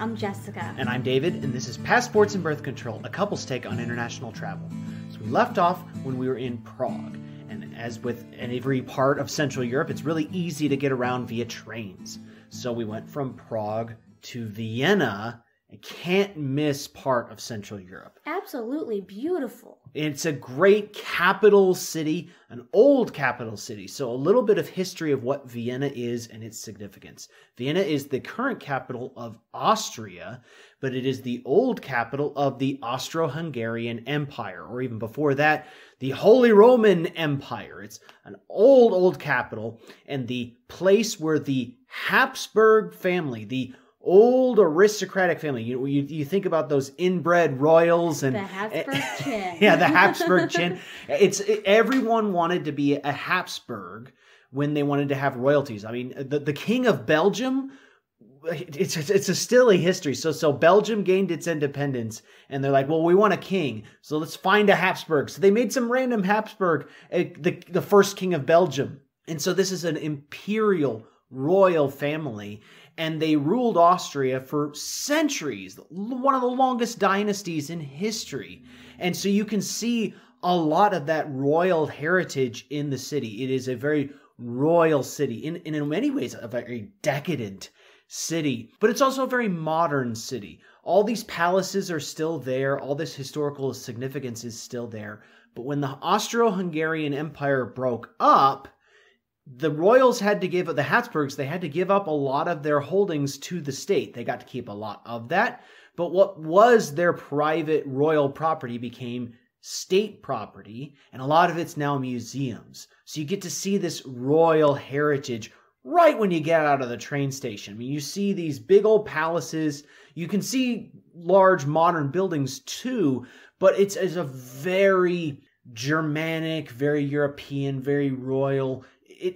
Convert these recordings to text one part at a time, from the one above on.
I'm Jessica. And I'm David, and this is Passports and Birth Control, a couple's take on international travel. So we left off when we were in Prague, and as with every part of Central Europe, it's really easy to get around via trains. So we went from Prague to Vienna, a can't miss part of Central Europe. Absolutely beautiful. It's a great capital city, an old capital city. So a little bit of history of what Vienna is and its significance. Vienna is the current capital of Austria, but it is the old capital of the Austro-Hungarian Empire, or even before that, the Holy Roman Empire. It's an old capital, and the place where the Habsburg family, the old aristocratic family. You think about those inbred royals and the Habsburg chin. Yeah, the Habsburg chin. Everyone wanted to be a Habsburg when they wanted to have royalties. I mean, the King of Belgium. It's still a history. So Belgium gained its independence, and they're like, well, we want a king, so let's find a Habsburg. So they made some random Habsburg, the first king of Belgium, and so this is an imperial royal family. And they ruled Austria for centuries, one of the longest dynasties in history. And so you can see a lot of that royal heritage in the city. It is a very royal city, and in many ways a very decadent city. But it's also a very modern city. All these palaces are still there. All this historical significance is still there. But when the Austro-Hungarian Empire broke up, the royals had to give, the Habsburgs, they had to give up a lot of their holdings to the state. They got to keep a lot of that. But what was their private royal property became state property, and a lot of it's now museums. So you get to see this royal heritage right when you get out of the train station. I mean, you see these big old palaces. You can see large modern buildings too, but it's a very Germanic, very European, very royal.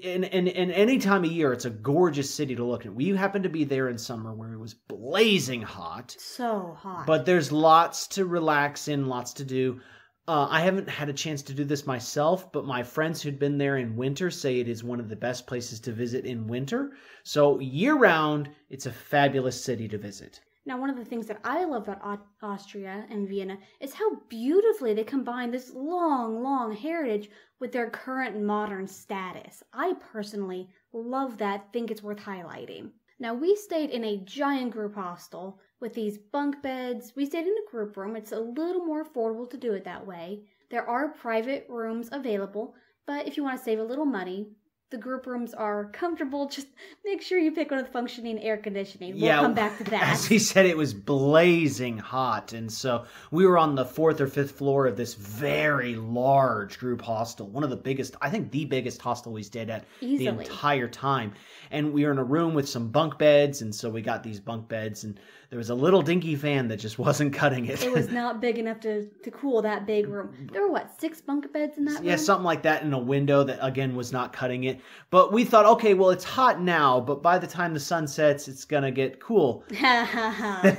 And any time of year, it's a gorgeous city to look at. We happened to be there in summer where it was blazing hot. So hot. But there's lots to relax in, lots to do. I haven't had a chance to do this myself, but my friends who'd been there in winter say it is one of the best places to visit in winter. So year-round, it's a fabulous city to visit. Now, one of the things that I love about Austria and Vienna is how beautifully they combine this long heritage with their current modern status. I personally love that, think it's worth highlighting. Now, we stayed in a giant group hostel with these bunk beds. We stayed in a group room. It's a little more affordable to do it that way. There are private rooms available, but if you want to save a little money, the group rooms are comfortable. Just make sure you pick one with functioning air conditioning. We'll come back to that. As he said, it was blazing hot. And so we were on the 4th or 5th floor of this very large group hostel. One of the biggest, I think the biggest hostel we stayed at the entire time. And we were in a room with some bunk beds. And so we got these bunk beds. And there was a little dinky fan that just wasn't cutting it. It was not big enough to cool that big room. There were, 6 bunk beds in that room? Yeah, something like that, in a window that, again, was not cutting it. But we thought, okay, well, it's hot now, but by the time the sun sets, it's going to get cool. It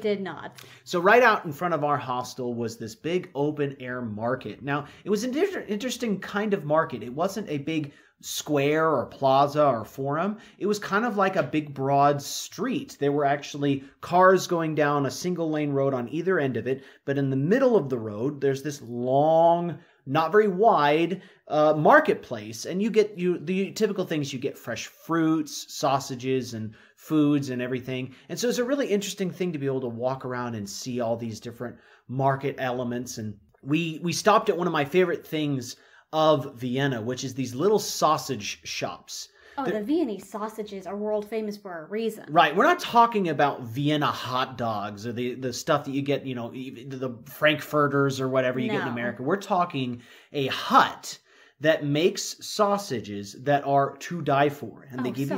did not. So right out in front of our hostel was this big open-air market. Now, it was an interesting kind of market. It wasn't a big square or plaza or forum. It was kind of like a big broad street. There were actually cars going down a single lane road on either end of it, but in the middle of the road, there's this long, not very wide marketplace, and you get the typical things. You get fresh fruits, sausages, and foods and everything. And so it's a really interesting thing to be able to walk around and see all these different market elements. And we stopped at one of my favorite things of Vienna, which is these little sausage shops. Oh, the Viennese sausages are world famous for a reason. Right. We're not talking about Vienna hot dogs or the stuff that you get, the Frankfurters or whatever you get in America. We're talking a hut that makes sausages that are to die for. And they give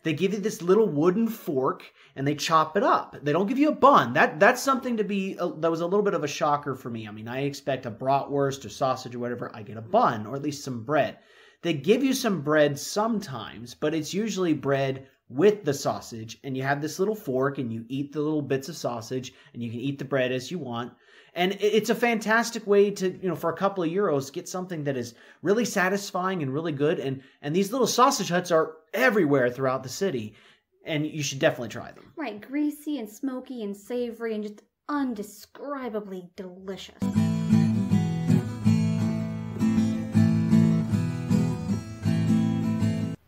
They give you this little wooden fork and they chop it up. They don't give you a bun. That's something that was a little bit of a shocker for me. I mean, I expect a bratwurst or sausage or whatever. I get a bun or at least some bread. They give you some bread sometimes, but it's usually bread with the sausage, and you have this little fork and you eat the little bits of sausage and you can eat the bread as you want. And it's a fantastic way to, for a couple of euros, get something that is really satisfying and really good. And these little sausage huts are everywhere throughout the city. and you should definitely try them. Right, greasy and smoky and savory and just undescribably delicious.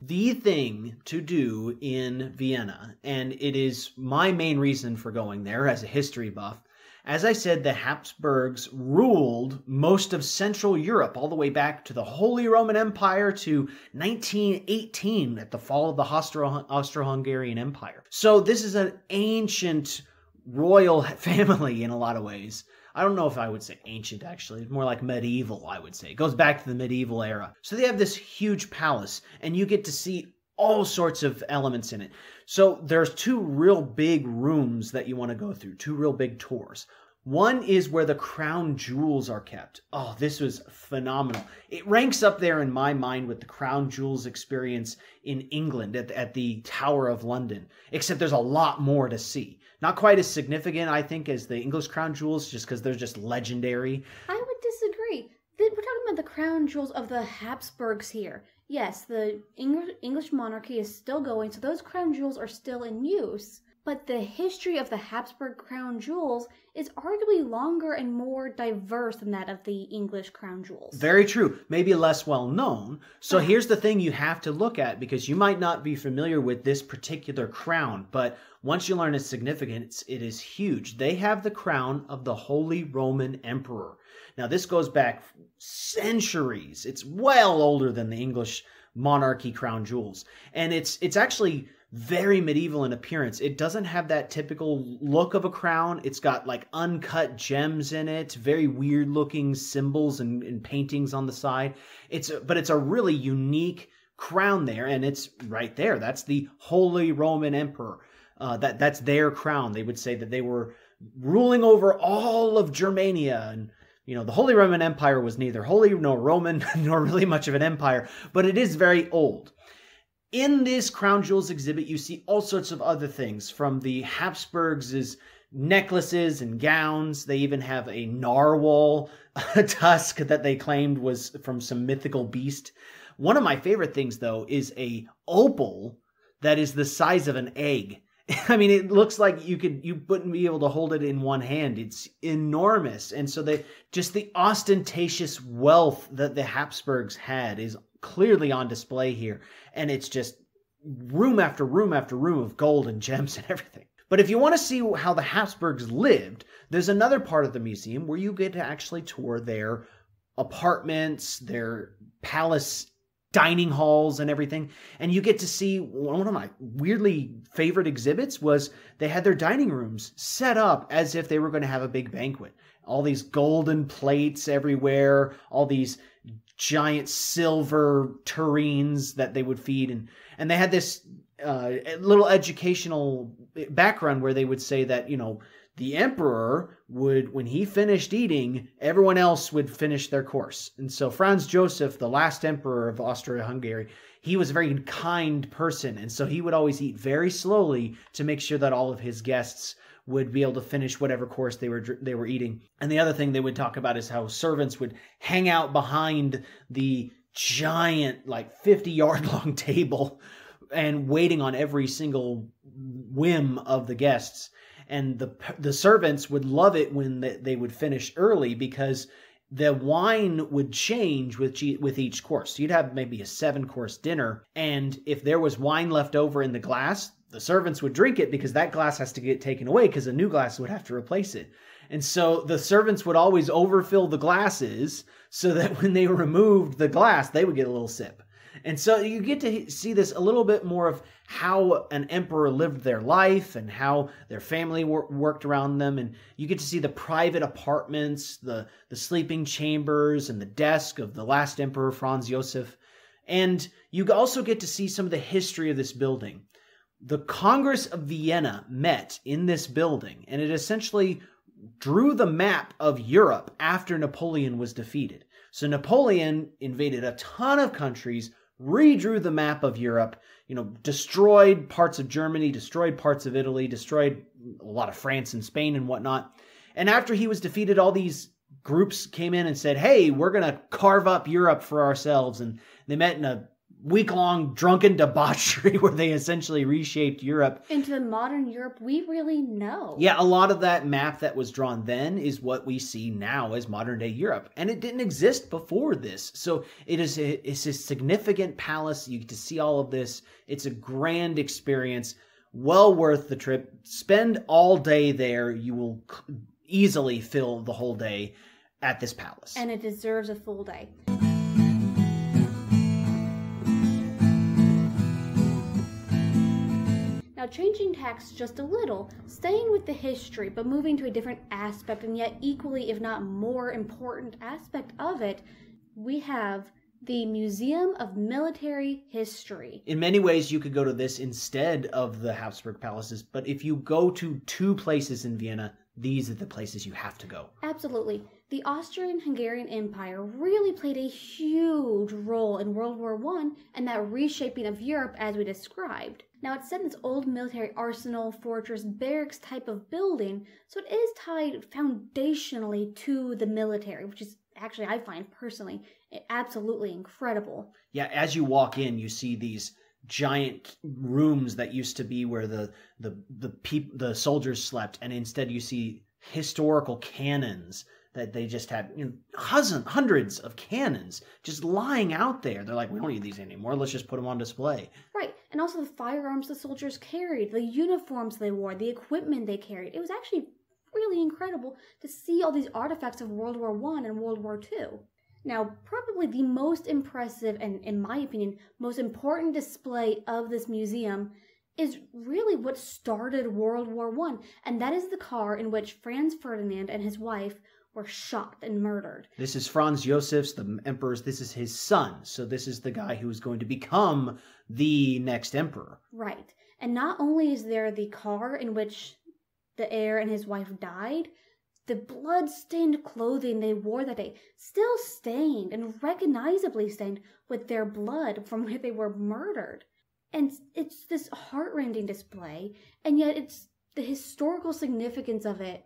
The thing to do in Vienna, and it is my main reason for going there as a history buff. As I said, the Habsburgs ruled most of Central Europe all the way back to the Holy Roman Empire to 1918 at the fall of the Austro-Hungarian Empire. So this is an ancient royal family in a lot of ways. I don't know if I would say ancient, actually. It's more like medieval, I would say. It goes back to the medieval era. So they have this huge palace, and you get to see all sorts of elements in it. So there's two real big rooms that you want to go through, two real big tours. One is where the crown jewels are kept. Oh, this was phenomenal. It ranks up there in my mind with the crown jewels experience in England at the Tower of London, except there's a lot more to see. Not quite as significant, I think, as the English crown jewels, just because they're just legendary. I would disagree. We're talking about the crown jewels of the Habsburgs here. Yes, the English monarchy is still going, so those crown jewels are still in use. But the history of the Habsburg crown jewels is arguably longer and more diverse than that of the English crown jewels. Very true. Maybe less well known. So here's the thing you have to look at, because you might not be familiar with this particular crown, but once you learn its significance, it is huge. They have the crown of the Holy Roman Emperor. Now, this goes back centuries. It's well older than the English monarchy crown jewels. And it's actually very medieval in appearance. It doesn't have that typical look of a crown. It's got like uncut gems in it, very weird looking symbols and paintings on the side. But it's a really unique crown there, and it's right there. That's the Holy Roman Emperor. That's their crown. They would say that they were ruling over all of Germania, and the Holy Roman Empire was neither holy nor Roman nor really much of an empire, but it is very old. In this crown jewels exhibit, you see all sorts of other things, from the Habsburgs' necklaces and gowns. They even have a narwhal tusk that they claimed was from some mythical beast. One of my favorite things, though, is a opal that is the size of an egg. I mean, it looks like you wouldn't be able to hold it in one hand. It's enormous. And so the ostentatious wealth that the Habsburgs had is clearly on display here. And it's just room after room after room of gold and gems and everything. But if you want to see how the Habsburgs lived, there's another part of the museum where you get to actually tour their apartments, their palace dining halls and everything. And you get to see one of my weirdly favorite exhibits was they had their dining rooms set up as if they were going to have a big banquet. All these golden plates everywhere, all these giant silver tureens that they would feed. And they had this little educational background where they would say that, the emperor would, when he finished eating, everyone else would finish their course. And so Franz Joseph, the last emperor of Austria-Hungary, he was a very kind person. And so he would always eat very slowly to make sure that all of his guests would be able to finish whatever course they were eating. And the other thing they would talk about is how servants would hang out behind the giant, like 50-yard long table and waiting on every single whim of the guests. And the servants would love it when they would finish early, because the wine would change with each course. So you'd have maybe a 7-course dinner, and if there was wine left over in the glass, the servants would drink it because that glass has to get taken away because a new glass would have to replace it. And so the servants would always overfill the glasses so that when they removed the glass, they would get a little sip. And so you get to see this a little bit more of how an emperor lived their life and how their family worked around them. And you get to see the private apartments, the sleeping chambers, and the desk of the last emperor, Franz Joseph. And you also get to see some of the history of this building. The Congress of Vienna met in this building, and it essentially drew the map of Europe after Napoleon was defeated. So Napoleon invaded a ton of countries, redrew the map of Europe, destroyed parts of Germany, destroyed parts of Italy, destroyed a lot of France and Spain and whatnot. And after he was defeated, all these groups came in and said, hey, we're going to carve up Europe for ourselves. And they met in a week-long drunken debauchery where they essentially reshaped Europe into the modern Europe we really know. Yeah, a lot of that map that was drawn then is what we see now as modern-day Europe. And it didn't exist before this. So it's a significant palace. You get to see all of this. It's a grand experience. Well worth the trip. Spend all day there. You will easily fill the whole day at this palace. And it deserves a full day. Now, changing tacks just a little, staying with the history, but moving to a different aspect, and yet equally, if not more important aspect of it, we have the Museum of Military History. In many ways, you could go to this instead of the Habsburg palaces, but if you go to two places in Vienna, these are the places you have to go. Absolutely. The Austrian-Hungarian Empire really played a huge role in World War I and that reshaping of Europe as we described. Now, it's set in this old military arsenal, fortress, barracks type of building, so it is tied foundationally to the military, which is actually, I find personally, absolutely incredible. Yeah, as you walk in, you see these giant rooms that used to be where the soldiers slept, and instead you see historical cannons that they just had, hundreds of cannons just lying out there. They're like, we don't need these anymore. Let's just put them on display. Right, and also the firearms the soldiers carried, the uniforms they wore, the equipment they carried. It was actually really incredible to see all these artifacts of World War I and World War II. Now, probably the most impressive and, in my opinion, most important display of this museum is really what started World War I, and that is the car in which Franz Ferdinand and his wife were shot and murdered. This is Franz Josef's, the emperor's, this is his son, so this is the guy who is going to become the next emperor. Right, and not only is there the car in which the heir and his wife died, the blood-stained clothing they wore that day, still stained and recognizably stained with their blood from where they were murdered. And it's this heart-rending display, and yet it's the historical significance of it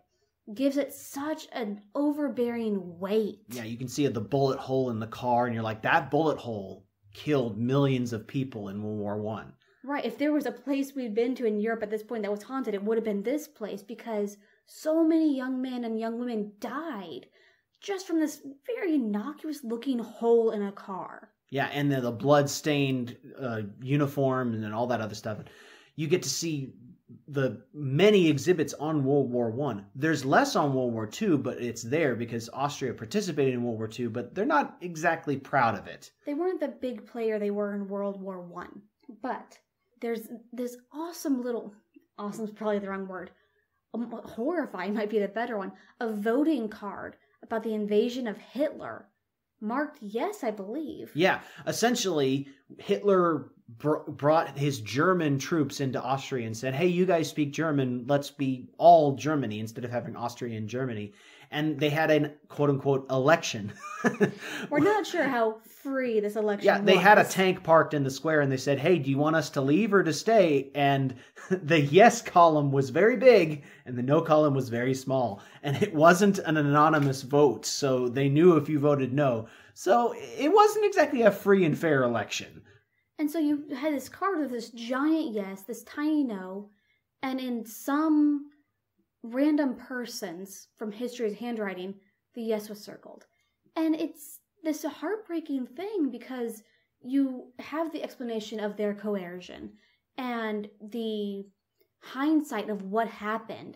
gives it such an overbearing weight. Yeah, you can see the bullet hole in the car, and you're like, that bullet hole killed millions of people in World War I. Right, if there was a place we'd been to in Europe at this point that was haunted, it would have been this place, because so many young men and young women died just from this very innocuous-looking hole in a car. Yeah, and then the blood-stained uniform and then all that other stuff. You get to see the many exhibits on World War I. There's less on World War II, but it's there because Austria participated in World War II, but they're not exactly proud of it. They weren't the big player they were in World War I. But there's this awesome little... Awesome's probably the wrong word. Horrifying might be the better one. A voting card about the invasion of Hitler. Marked yes, I believe. Yeah, essentially, Hitler brought his German troops into Austria and said, hey, you guys speak German, let's be all Germany instead of having Austria and Germany. And they had an quote-unquote election. We're not sure how free this election was. Yeah, they had a tank parked in the square and they said, hey, do you want us to leave or to stay? And the yes column was very big and the no column was very small. And it wasn't an anonymous vote, so they knew if you voted no. So it wasn't exactly a free and fair election. And so you had this card with this giant yes, this tiny no, and in some random person's from history's handwriting, the yes was circled. And it's this heartbreaking thing because you have the explanation of their coercion and the hindsight of what happened.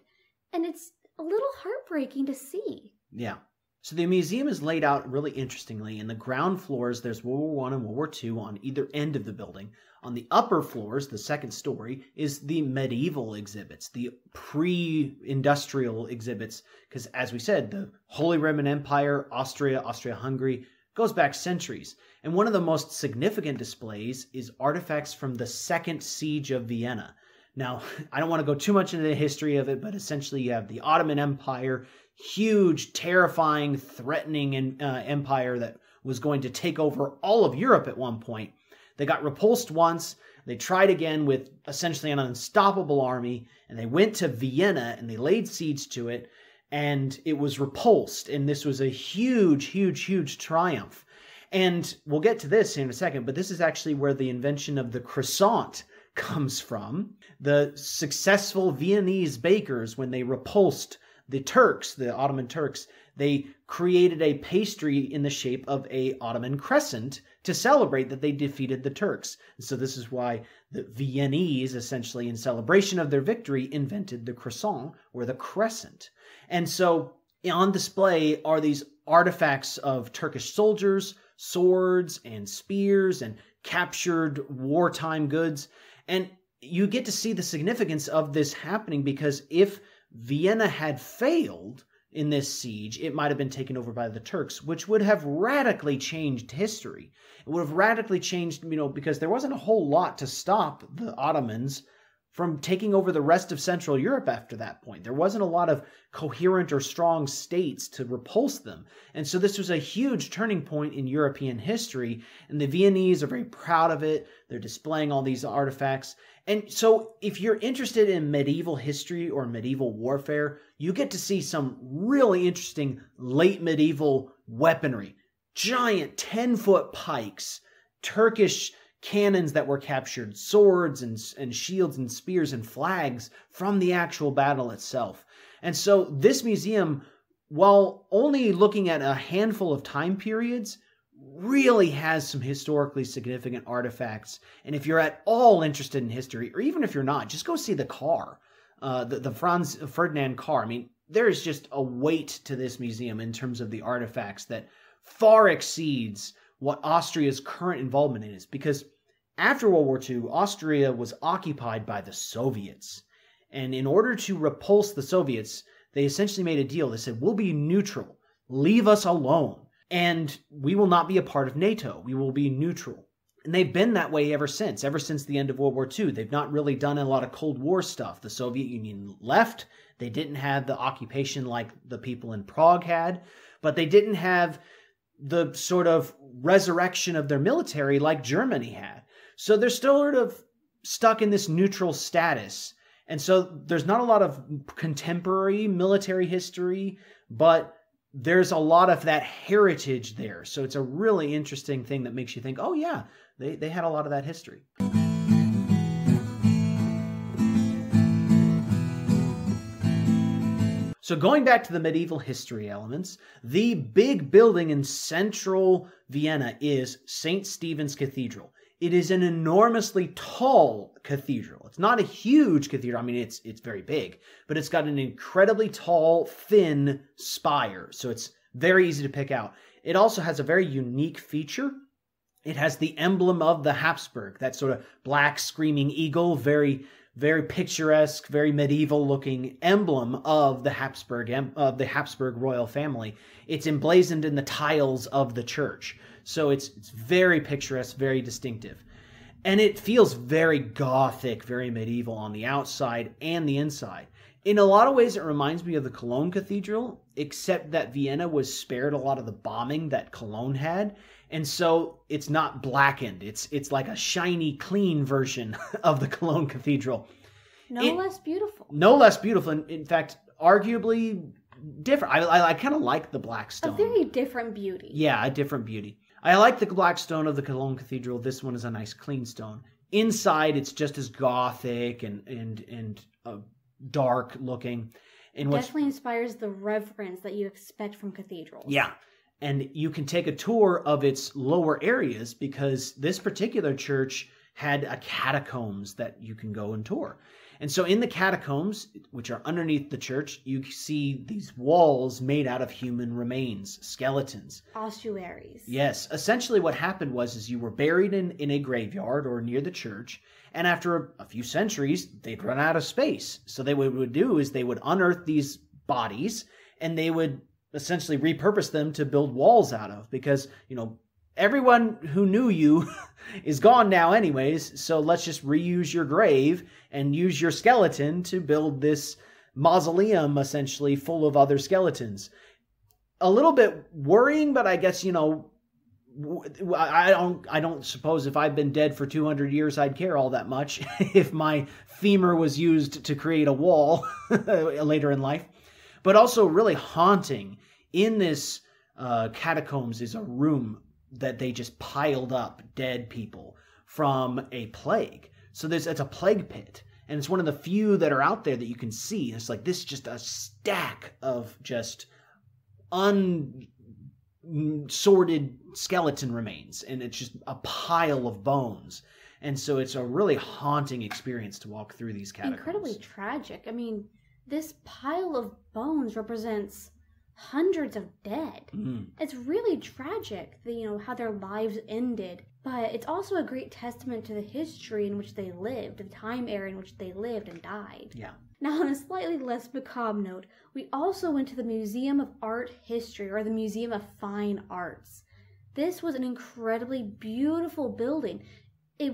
And it's a little heartbreaking to see. Yeah. So the museum is laid out really interestingly. In the ground floors, there's World War I and World War II on either end of the building. On the upper floors, the second story, is the medieval exhibits, the pre-industrial exhibits. Because as we said, the Holy Roman Empire, Austria-Hungary, goes back centuries. And one of the most significant displays is artifacts from the Second Siege of Vienna. Now, I don't want to go too much into the history of it, but essentially you have the Ottoman Empire, huge, terrifying, threatening empire that was going to take over all of Europe at one point. They got repulsed once. They tried again with essentially an unstoppable army, and they went to Vienna and they laid siege to it, and it was repulsed. And this was a huge, huge, huge triumph. And we'll get to this in a second, but this is actually where the invention of the croissant comes from. The successful Viennese bakers, when they repulsed the Turks, the Ottoman Turks, they created a pastry in the shape of a Ottoman crescent to celebrate that they defeated the Turks. And so this is why the Viennese, essentially in celebration of their victory, invented the croissant, or the crescent. And so on display are these artifacts of Turkish soldiers, swords and spears and captured wartime goods. And you get to see the significance of this happening, because if Vienna had failed in this siege, it might have been taken over by the Turks, which would have radically changed history. It would have radically changed, because there wasn't a whole lot to stop the Ottomans from taking over the rest of Central Europe after that point. There wasn't a lot of coherent or strong states to repulse them. And so this was a huge turning point in European history, and the Viennese are very proud of it. They're displaying all these artifacts. And so if you're interested in medieval history or medieval warfare, you get to see some really interesting late medieval weaponry. Giant 10-foot pikes, Turkish cannons that were captured, swords and shields and spears and flags from the actual battle itself. And so this museum, while only looking at a handful of time periods, really has some historically significant artifacts. And if you're at all interested in history, or even if you're not, just go see the car, the Franz Ferdinand car. I mean, there is just a weight to this museum in terms of the artifacts that far exceeds what Austria's current involvement in is, because after World War II, Austria was occupied by the Soviets. And in order to repulse the Soviets, they essentially made a deal. They said, we'll be neutral. Leave us alone. And we will not be a part of NATO. We will be neutral. And they've been that way ever since the end of World War II. They've not really done a lot of Cold War stuff. The Soviet Union left. They didn't have the occupation like the people in Prague had. But they didn't have the sort of resurrection of their military like Germany had. So they're still sort of stuck in this neutral status. And so there's not a lot of contemporary military history, but there's a lot of that heritage there. So it's a really interesting thing that makes you think, oh yeah, they had a lot of that history. So going back to the medieval history elements, the big building in central Vienna is St. Stephens Cathedral. It is an enormously tall cathedral. It's not a huge cathedral. I mean, it's very big, but it's got an incredibly tall, thin spire. So it's very easy to pick out. It also has a very unique feature. It has the emblem of the Habsburg, that sort of black screaming eagle, very, very picturesque, very medieval looking emblem of the Habsburg royal family. It's emblazoned in the tiles of the church. So it's very picturesque, very distinctive. And it feels very Gothic, very medieval on the outside and the inside. In a lot of ways, it reminds me of the Cologne Cathedral, except that Vienna was spared a lot of the bombing that Cologne had. And so it's not blackened. It's like a shiny, clean version of the Cologne Cathedral. Less beautiful. No less beautiful. In fact, arguably different. I kind of like the black stone. A very different beauty. Yeah, a different beauty. I like the black stone of the Cologne Cathedral. This one is a nice clean stone. Inside, it's just as Gothic and dark looking. And definitely inspires the reverence that you expect from cathedrals. Yeah. And you can take a tour of its lower areas, because this particular church had a catacombs that you can go and tour. And so in the catacombs, which are underneath the church, you see these walls made out of human remains, skeletons. Ossuaries. Yes. Essentially what happened was you were buried in a graveyard or near the church, and after a few centuries, they'd run out of space. So they would do is they would unearth these bodies, and they would essentially repurpose them to build walls out of, because, everyone who knew you is gone now anyways, so let's just reuse your grave and use your skeleton to build this mausoleum, essentially, full of other skeletons. A little bit worrying, but I guess, I don't suppose if I've been dead for 200 years I'd care all that much if my femur was used to create a wall later in life. But also really haunting in this catacombs is a room that they just piled up dead people from a plague. So it's a plague pit. And it's one of the few that are out there that you can see. It's like this is just a stack of just unsorted skeleton remains. And it's just a pile of bones. And so it's a really haunting experience to walk through these catacombs. Incredibly tragic. I mean, this pile of bones represents hundreds of dead. It's really tragic, how their lives ended. But it's also a great testament to the history in which they lived, the time era in which they lived and died. Yeah. Now, on a slightly less macabre note, we also went to the Museum of Art History, or the Museum of Fine Arts. This was an incredibly beautiful building. It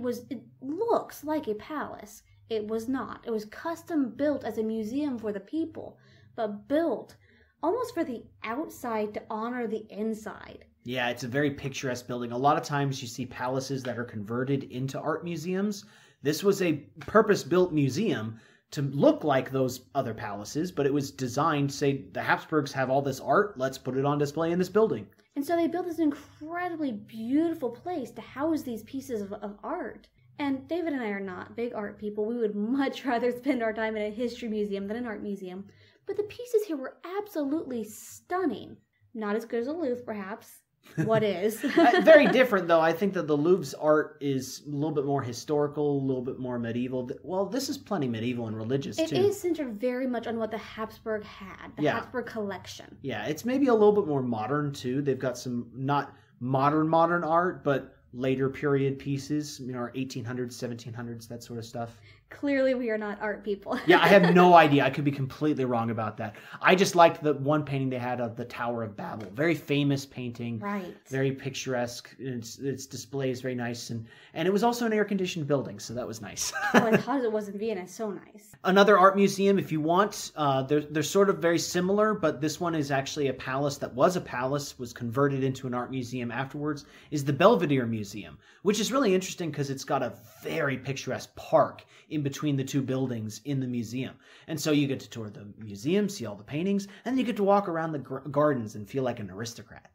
looks like a palace. It was not. It was custom built as a museum for the people, but built almost for the outside to honor the inside. Yeah, it's a very picturesque building. A lot of times you see palaces that are converted into art museums. This was a purpose-built museum to look like those other palaces, but it was designed to say, the Habsburgs have all this art, let's put it on display in this building. And so they built this incredibly beautiful place to house these pieces of art. And David and I are not big art people. We would much rather spend our time in a history museum than an art museum. But the pieces here were absolutely stunning. Not as good as the Louvre, perhaps. What is? Very different, though. I think that the Louvre's art is a little bit more historical, a little bit more medieval. Well, this is plenty medieval and religious, too. It is centered very much on what the Habsburg had, the Habsburg collection. Yeah, it's maybe a little bit more modern, too. They've got some, not modern art, but later period pieces, 1800s, 1700s, that sort of stuff. Clearly, we are not art people. Yeah, I have no idea. I could be completely wrong about that. I just liked the one painting they had of the Tower of Babel. Very famous painting. Right. Very picturesque. Its display is very nice. And it was also an air-conditioned building, so that was nice. Oh, I thought it was in Vienna. So nice. Another art museum, if you want. They're sort of very similar, but this one is actually a palace that was a palace, was converted into an art museum afterwards, is the Belvedere Museum, which is really interesting because it's got a very picturesque park in between the two buildings in the museum. And so you get to tour the museum, see all the paintings, and then you get to walk around the gardens and feel like an aristocrat.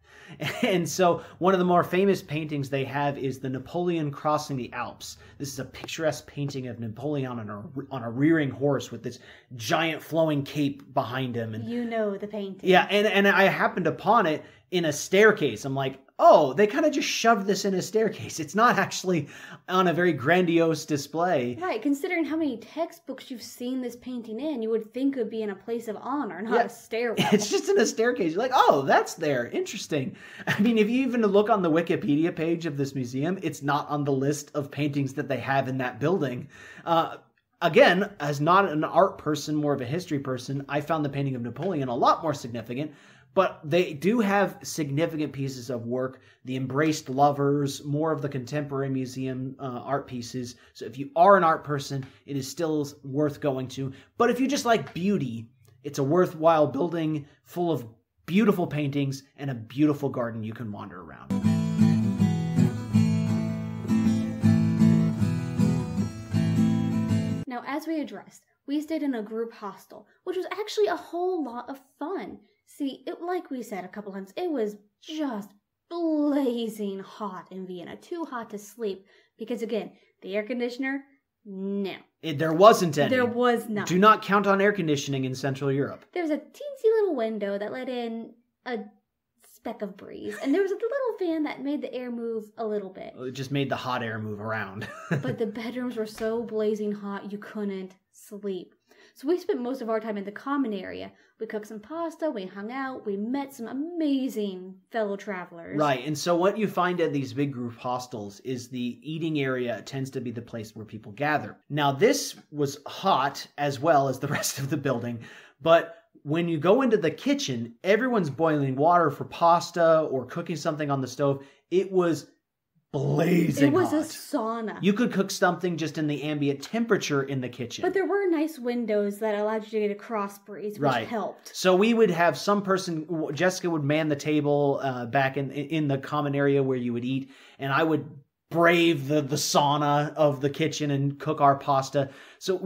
And so one of the more famous paintings they have is the Napoleon crossing the Alps. This is a picturesque painting of Napoleon on a rearing horse with this giant flowing cape behind him. And you know the painting. Yeah, and I happened upon it in a staircase. I'm like, oh, they kind of just shoved this in a staircase. It's not actually on a very grandiose display. Right, considering how many textbooks you've seen this painting in, you would think it would be in a place of honor, not a stairwell. It's just in a staircase. You're like, oh, that's there. Interesting. I mean, if you even look on the Wikipedia page of this museum, it's not on the list of paintings that they have in that building. Again, as not an art person, more of a history person, I found the painting of Napoleon a lot more significant. But they do have significant pieces of work. The Embraced Lovers, more of the contemporary museum art pieces. So if you are an art person, it is still worth going to. But if you just like beauty, it's a worthwhile building full of beautiful paintings and a beautiful garden you can wander around. Now, as we addressed, we stayed in a group hostel, which was actually a whole lot of fun. See, like we said a couple times, it was just blazing hot in Vienna. Too hot to sleep. Because again, the air conditioner, no. There wasn't any. There was none. Do not count on air conditioning in Central Europe. There was a teensy little window that let in a speck of breeze. And there was a little fan that made the air move a little bit. It just made the hot air move around. But the bedrooms were so blazing hot you couldn't sleep. So we spent most of our time in the common area. We cooked some pasta, we hung out, we met some amazing fellow travelers. Right, and so what you find at these big group hostels is the eating area tends to be the place where people gather. Now this was hot as well as the rest of the building, but when you go into the kitchen, everyone's boiling water for pasta or cooking something on the stove. It was blazing hot. It was a sauna. You could cook something just in the ambient temperature in the kitchen. But there were nice windows that allowed you to get a cross breeze, which helped. So we would have some person, Jessica would man the table back in the common area where you would eat, and I would brave the sauna of the kitchen and cook our pasta. So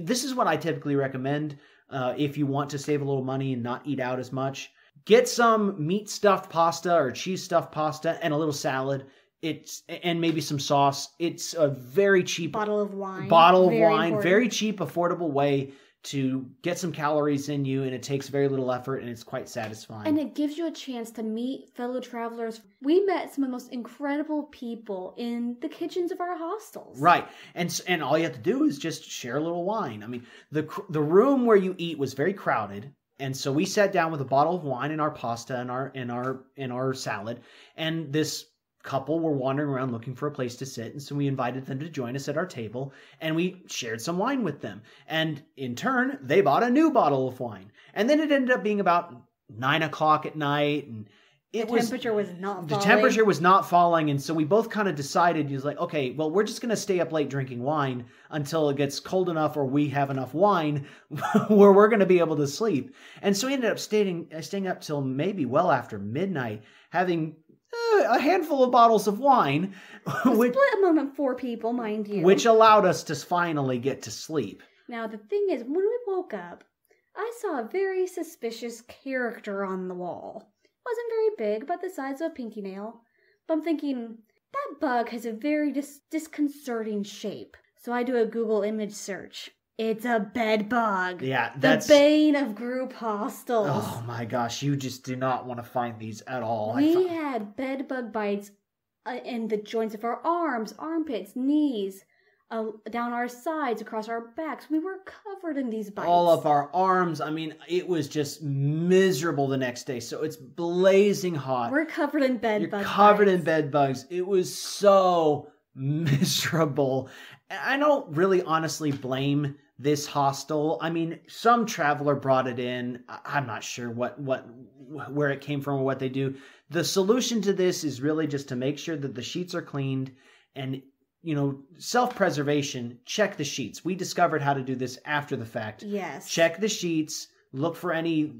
this is what I typically recommend if you want to save a little money and not eat out as much. Get some meat stuffed pasta or cheese stuffed pasta and a little salad. And maybe some sauce. It's a very cheap bottle of wine. Very cheap, affordable way to get some calories in you, and it takes very little effort, and it's quite satisfying. And it gives you a chance to meet fellow travelers. We met some of the most incredible people in the kitchens of our hostels. Right, and all you have to do is just share a little wine. I mean, the room where you eat was very crowded, and so we sat down with a bottle of wine and our pasta and our salad, and this couple were wandering around looking for a place to sit, and so we invited them to join us at our table, and we shared some wine with them. And in turn, they bought a new bottle of wine. And then it ended up being about 9 o'clock at night, and the temperature was not falling, and so we both kind of decided, okay, well, we're just going to stay up late drinking wine until it gets cold enough or we have enough wine where we're going to be able to sleep. And so we ended up staying up till maybe well after midnight, having a handful of bottles of wine. Split among 4 people, mind you. Which allowed us to finally get to sleep. Now, the thing is, when we woke up, I saw a very suspicious character on the wall. It wasn't very big, about the size of a pinky nail. But I'm thinking, that bug has a very disconcerting shape. So I do a Google image search. It's a bedbug. Yeah, that's the bane of group hostels. Oh my gosh, you just do not want to find these at all. We had bedbug bites in the joints of our arms, armpits, knees, down our sides, across our backs. We were covered in these bites. All of our arms. I mean, it was just miserable the next day. So it's blazing hot. We're covered in bedbugs. You're covered in bedbugs. It was so miserable. I don't really honestly blame this hostel. I mean, some traveler brought it in. I'm not sure where it came from or what they do. The solution to this is really just to make sure that the sheets are cleaned and, self-preservation, check the sheets. We discovered how to do this after the fact. Yes. Check the sheets, look for any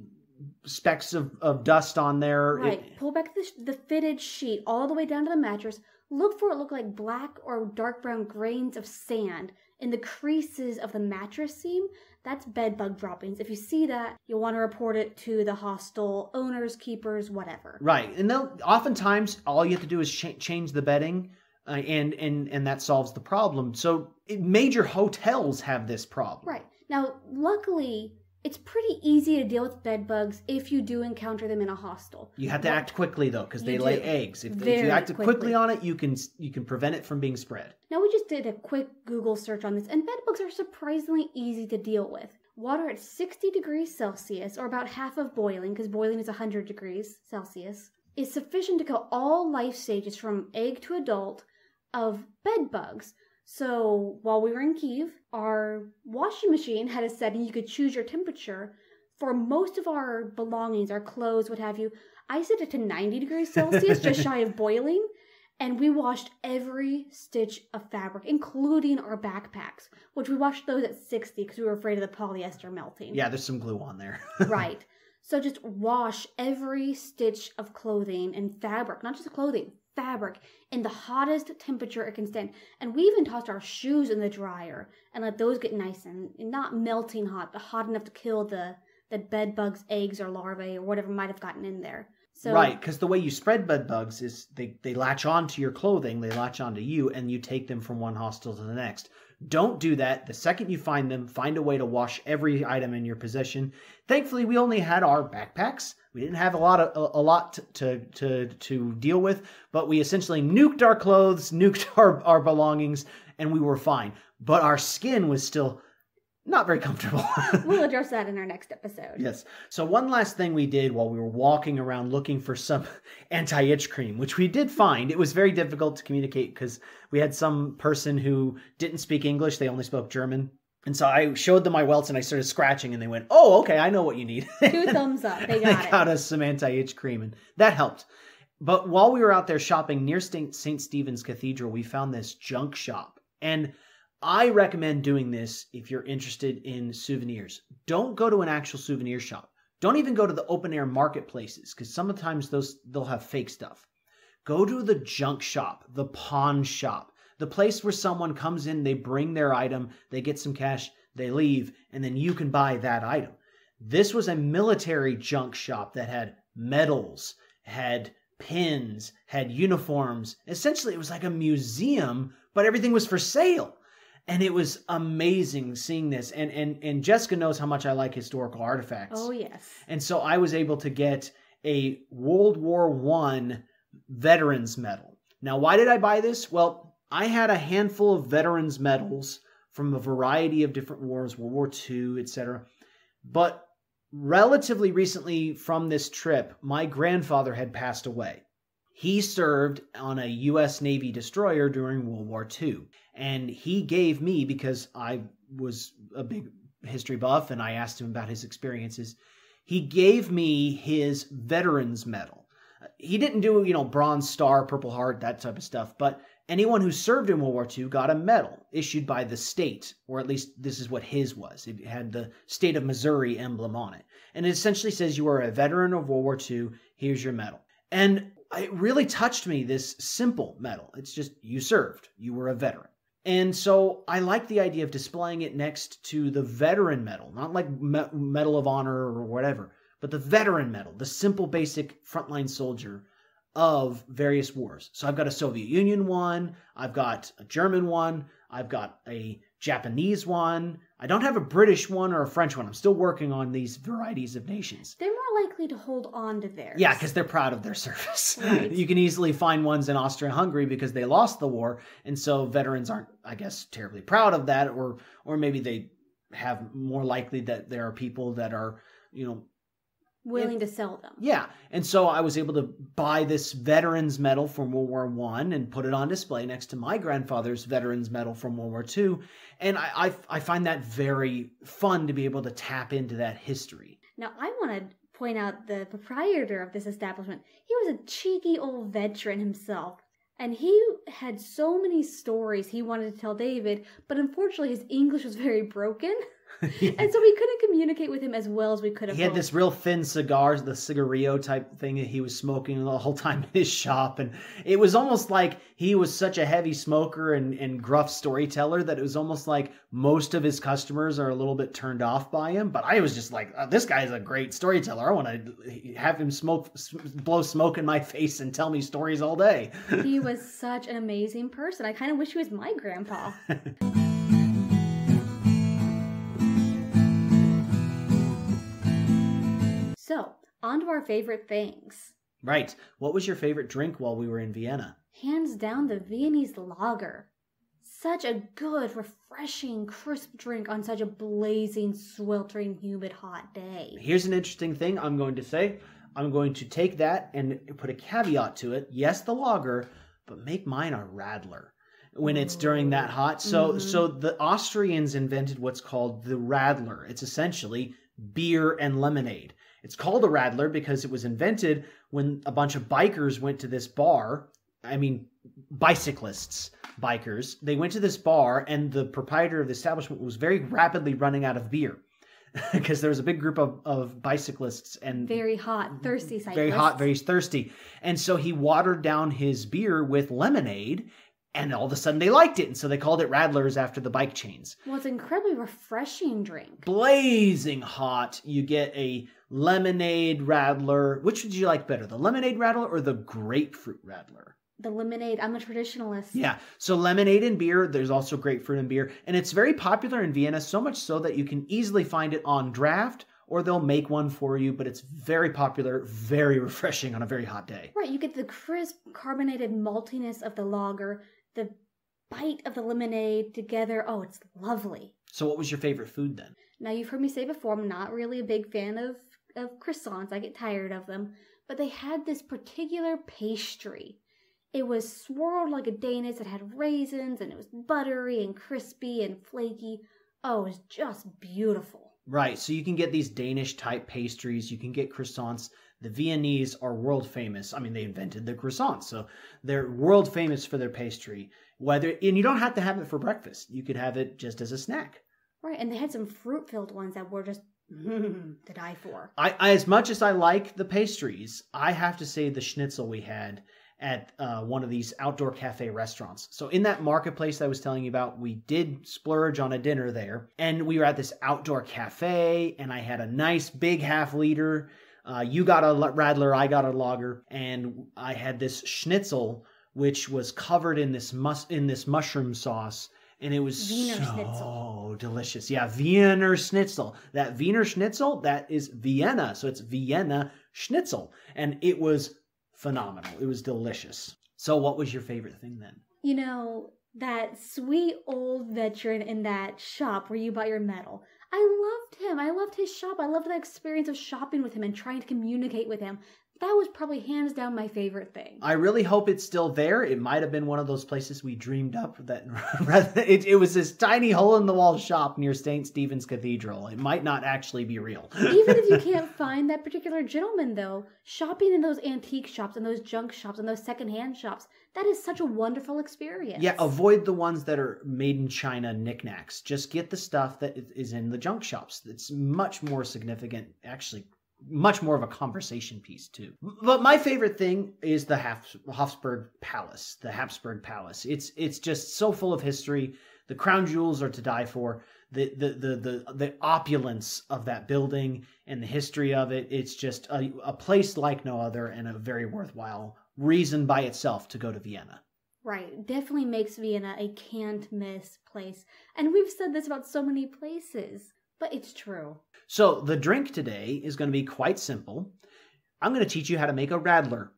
specks of dust on there. Right. Pull back the fitted sheet all the way down to the mattress. Look for it look like black or dark brown grains of sand in the creases of the mattress seam. That's bedbug droppings. If you see that, you'll want to report it to the hostel owners, keepers, whatever. Right. And oftentimes, all you have to do is change the bedding, and that solves the problem. So major hotels have this problem. Right. Now, luckily, it's pretty easy to deal with bedbugs if you do encounter them in a hostel. You have to act quickly, though, because they lay eggs. If you act quickly on it, you can prevent it from being spread. Now, we just did a quick Google search on this, and bedbugs are surprisingly easy to deal with. Water at 60 degrees Celsius, or about half of boiling, because boiling is 100 degrees Celsius, is sufficient to kill all life stages from egg to adult of bedbugs. So while we were in Kyiv, our washing machine had a setting you could choose your temperature. For most of our belongings, our clothes, what have you, I set it to 90 degrees Celsius, just shy of boiling. And we washed every stitch of fabric, including our backpacks, which we washed those at 60 because we were afraid of the polyester melting. Yeah, there's some glue on there. Right. So just wash every stitch of clothing and fabric, not just clothing, fabric, in the hottest temperature it can stand. And we even tossed our shoes in the dryer and let those get nice and not melting hot, but hot enough to kill the bed bugs, eggs, or larvae, or whatever might have gotten in there. So, right, because the way you spread bed bugs is they latch onto your clothing, they latch onto you, and you take them from one hostel to the next. Don't do that. The second you find them, find a way to wash every item in your possession. Thankfully, we only had our backpacks. We didn't have a lot to deal with, but we essentially nuked our clothes, nuked our belongings, and we were fine. But our skin was still not very comfortable. We'll address that in our next episode. Yes. So one last thing we did while we were walking around looking for some anti-itch cream, which we did find. It was very difficult to communicate because we had some person who didn't speak English. They only spoke German. And so I showed them my welts and I started scratching and they went, "Oh, okay, I know what you need." 2 thumbs up. They got it. Got us some anti-itch cream and that helped. But while we were out there shopping near St. Stephens Cathedral, we found this junk shop. And I recommend doing this if you're interested in souvenirs. Don't go to an actual souvenir shop. Don't even go to the open-air marketplaces because sometimes they'll have fake stuff. Go to the junk shop, the pawn shop, the place where someone comes in, they bring their item, they get some cash, they leave, and then you can buy that item. This was a military junk shop that had medals, had pins, had uniforms. Essentially, it was like a museum, but everything was for sale. And it was amazing seeing this. And Jessica knows how much I like historical artifacts. Oh, yes. And so I was able to get a World War I veterans medal. Now, why did I buy this? Well, I had a handful of veterans medals from a variety of different wars, World War II, etc. But relatively recently from this trip, my grandfather had passed away. He served on a U.S. Navy destroyer during World War II. And he gave me, because I was a big history buff and I asked him about his experiences, he gave me his veterans medal. He didn't do, Bronze Star, Purple Heart, that type of stuff, but anyone who served in World War II got a medal issued by the state, or at least this is what his was. It had the state of Missouri emblem on it. And it essentially says you are a veteran of World War II, here's your medal. And it really touched me, this simple medal. It's just, you served, you were a veteran. And so I like the idea of displaying it next to the veteran medal, not like Medal of Honor or whatever, but the veteran medal, the simple, basic frontline soldier of various wars. So I've got a Soviet Union one, I've got a German one, I've got a Japanese one. I don't have a British one or a French one. I'm still working on these varieties of nations. They're more likely to hold on to theirs. Yeah, because they're proud of their service. Right. You can easily find ones in Austria-Hungary because they lost the war, and so veterans aren't, I guess, terribly proud of that, or maybe they have more likely that there are people that are, willing to sell them. Yeah. And so I was able to buy this veterans medal from World War I and put it on display next to my grandfather's veterans medal from World War II. And I find that very fun to be able to tap into that history. Now, I want to point out the proprietor of this establishment. He was a cheeky old veteran himself. And he had so many stories he wanted to tell David, but unfortunately his English was very broken. Yeah. And so we couldn't communicate with him as well as we could have. He had this real thin cigar, the cigarillo type thing that he was smoking the whole time in his shop. And it was almost like he was such a heavy smoker and gruff storyteller that it was almost like most of his customers are a little bit turned off by him. But I was just like, oh, this guy is a great storyteller. I want to have him blow smoke in my face and tell me stories all day. He was such an amazing person. I kind of wish he was my grandpa. So, on to our favorite things. Right. What was your favorite drink while we were in Vienna? Hands down, the Viennese lager. Such a good, refreshing, crisp drink on such a blazing, sweltering, humid, hot day. Here's an interesting thing I'm going to say. I'm going to take that and put a caveat to it. Yes, the lager, but make mine a radler when it's during that hot. So the Austrians invented what's called the radler. It's essentially beer and lemonade. It's called a radler because it was invented when a bunch of bikers went to this bar. I mean, bikers. They went to this bar, and the proprietor of the establishment was very rapidly running out of beer because there was a big group of bicyclists and very hot, thirsty cyclists. Very hot, very thirsty. And so he watered down his beer with lemonade, and all of a sudden they liked it. And so they called it radlers after the bike chains. Well, it's an incredibly refreshing drink. Blazing hot. You get a lemonade radler. Which would you like better, the lemonade radler or the grapefruit radler? The lemonade. I'm a traditionalist. Yeah. So lemonade and beer. There's also grapefruit and beer. And it's very popular in Vienna, so much so that you can easily find it on draft, or they'll make one for you. But it's very popular, very refreshing on a very hot day. Right. You get the crisp, carbonated maltiness of the lager, the bite of the lemonade together. Oh, it's lovely. So what was your favorite food then? Now, you've heard me say before, I'm not really a big fan of croissants. I get tired of them. But they had this particular pastry. It was swirled like a Danish. It had raisins, and it was buttery and crispy and flaky. Oh, it was just beautiful. Right. So you can get these Danish-type pastries. You can get croissants. The Viennese are world famous. I mean, they invented the croissant, so they're world famous for their pastry. And you don't have to have it for breakfast. You could have it just as a snack. Right, and they had some fruit-filled ones that were just to die for. I as much as I like the pastries, I have to say the schnitzel we had at one of these outdoor cafe restaurants. So in that marketplace I was telling you about, we did splurge on a dinner there, and we were at this outdoor cafe, and I had a nice big half-liter You got a Radler, I got a lager, and I had this schnitzel, which was covered in this mushroom sauce, and it was Wiener so Schnitzel. delicious. Yeah, Wiener Schnitzel. That Wiener Schnitzel, that is Vienna, so it's Vienna Schnitzel, and it was phenomenal. It was delicious. So what was your favorite thing then? You know, that sweet old veteran in that shop where you bought your medal. I loved him. I loved his shop. I loved the experience of shopping with him and trying to communicate with him. That was probably hands down my favorite thing. I really hope it's still there. It might have been one of those places we dreamed up that it was this tiny hole-in-the-wall shop near St. Stephens Cathedral. It might not actually be real. Even if you can't find that particular gentleman, though, shopping in those antique shops and those junk shops and those secondhand shops, that is such a wonderful experience. Yeah, avoid the ones that are made in China knickknacks. Just get the stuff that is in the junk shops. It's much more significant, actually. Much more of a conversation piece too. But my favorite thing is the Habsburg Palace. The Habsburg Palace. It's just so full of history. The crown jewels are to die for. The opulence of that building and the history of it. It's just a place like no other, and a very worthwhile reason by itself to go to Vienna. Right. Definitely makes Vienna a can't miss place. And we've said this about so many places, but it's true. So the drink today is going to be quite simple. I'm going to teach you how to make a radler.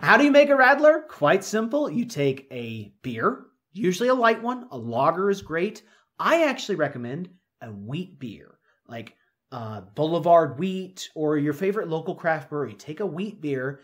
How do you make a radler? Quite simple. You take a beer, usually a light one. A lager is great. I actually recommend a wheat beer, like Boulevard Wheat or your favorite local craft brewery. Take a wheat beer,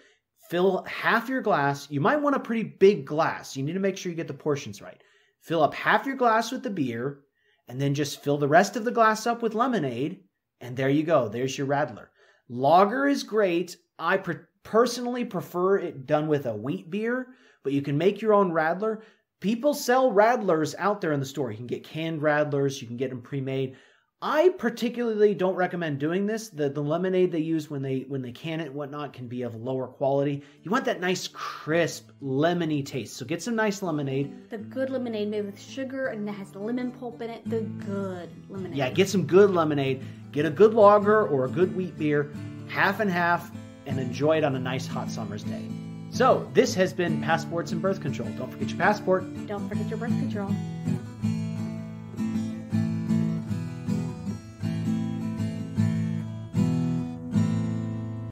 fill half your glass. You might want a pretty big glass. You need to make sure you get the portions right. Fill up half your glass with the beer, and then just fill the rest of the glass up with lemonade, and there you go. There's your radler. Lager is great. I personally prefer it done with a wheat beer, but you can make your own radler. People sell radlers out there in the store. You can get canned radlers. You can get them pre-made. I particularly don't recommend doing this. The lemonade they use when they can it and whatnot can be of lower quality. You want that nice, crisp, lemony taste. So get some nice lemonade. The good lemonade made with sugar and that has lemon pulp in it. The good lemonade. Yeah, get some good lemonade. Get a good lager or a good wheat beer, half and half, and enjoy it on a nice hot summer's day. So this has been Passports and Birth Control. Don't forget your passport. Don't forget your birth control.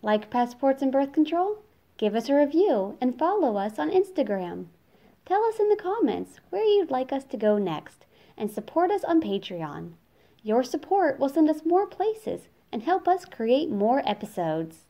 Like Passports and Birth Control? Give us a review and follow us on Instagram. Tell us in the comments where you'd like us to go next, and support us on Patreon. Your support will send us more places and help us create more episodes.